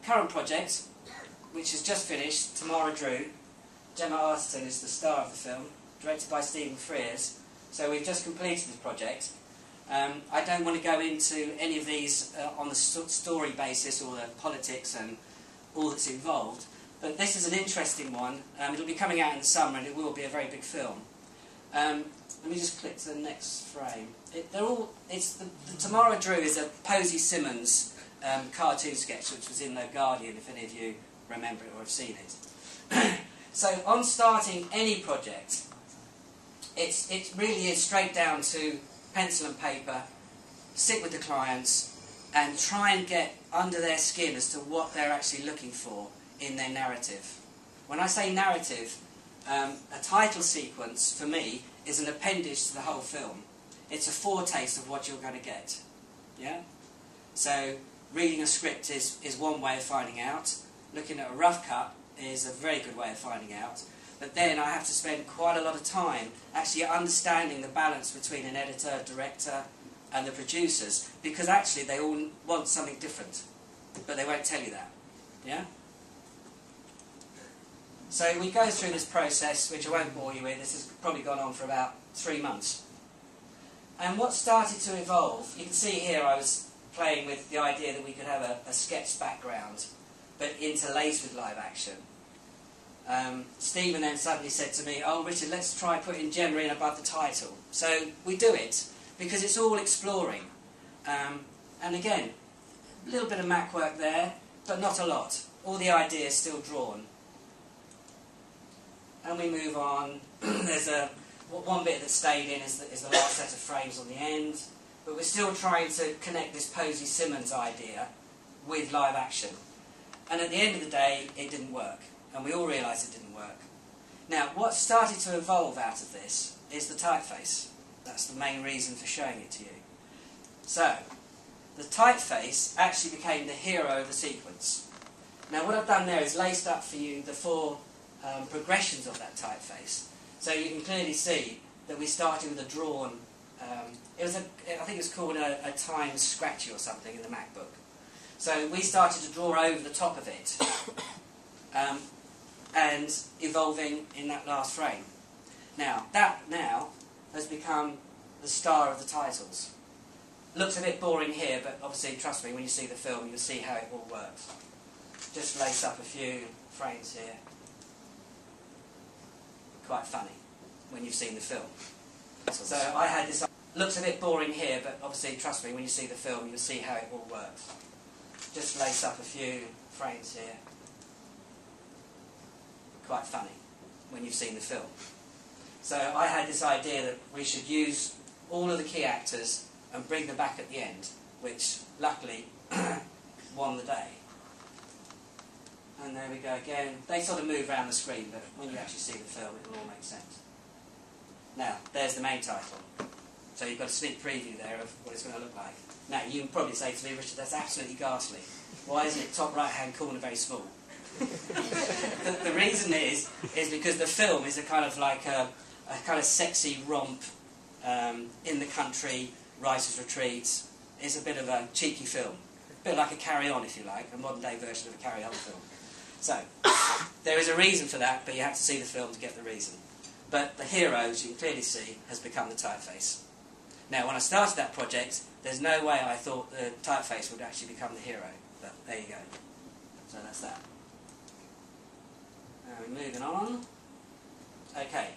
current project, which has just finished, Tamara Drewe. Gemma Arterton is the star of the film, directed by Stephen Frears. So we've just completed this project. I don't want to go into any of these on the story basis or the politics and all that's involved, but this is an interesting one. It'll be coming out in the summer and it will be a very big film. Let me just click to the next frame. The Tamara Drewe is a Posy Simmonds cartoon sketch which was in The Guardian, if any of you remember it or have seen it. So on starting any project, it really is straight down to pencil and paper, sit with the clients and try and get under their skin as to what they're actually looking for in their narrative. When I say narrative, a title sequence for me is an appendage to the whole film. It's a foretaste of what you're going to get. Yeah? So reading a script is one way of finding out. Looking at a rough cut is a very good way of finding out. But then I have to spend quite a lot of time actually understanding the balance between an editor, director and the producers, because actually they all want something different, but they won't tell you that. Yeah? So we go through this process, which I won't bore you with. This has probably gone on for about 3 months. And what started to evolve, you can see here I was playing with the idea that we could have a sketch background, but interlaced with live action. Stephen then suddenly said to me, "Oh Richard, let's try putting Gemma in above the title." So we do it, because it's all exploring. And again, a little bit of Mac work there, but not a lot. All the ideas still drawn. And we move on. There's one bit that stayed in is the last set of frames on the end, but we're still trying to connect this Posy Simmonds idea with live action. And at the end of the day, it didn't work. And we all realised it didn't work. Now, what started to evolve out of this is the typeface. That's the main reason for showing it to you. So, the typeface actually became the hero of the sequence. Now, what I've done there is laced up for you the 4 progressions of that typeface. So you can clearly see that we started with a drawn, I think it was called a Times Scratchy or something in the MacBook. So we started to draw over the top of it. And evolving in that last frame. Now, that now has become the star of the titles. Looks a bit boring here, but obviously, trust me, when you see the film, you'll see how it all works. Just lace up a few frames here. Quite funny when you've seen the film. So I had this. Looks a bit boring here, but obviously, trust me, when you see the film, you'll see how it all works. Just lace up a few frames here. Quite funny when you've seen the film. So I had this idea that we should use all of the key actors and bring them back at the end, which luckily won the day. And there we go again. They sort of move around the screen, but when you actually see the film, it will all make sense. Now, there's the main title. So you've got a sneak preview there of what it's going to look like. Now, you can probably say to me, Richard, that's absolutely ghastly. Why isn't it top right-hand corner very small? The reason is because the film is a kind of like a kind of sexy romp in the country, writers' retreats. It's a bit of a cheeky film, a bit like a Carry On, if you like, a modern day version of a Carry On film. So there is a reason for that, but you have to see the film to get the reason. But the hero, as you can clearly see, has become the typeface. Now, when I started that project, there's no way I thought the typeface would actually become the hero. But there you go. So that's that. Moving on. Okay.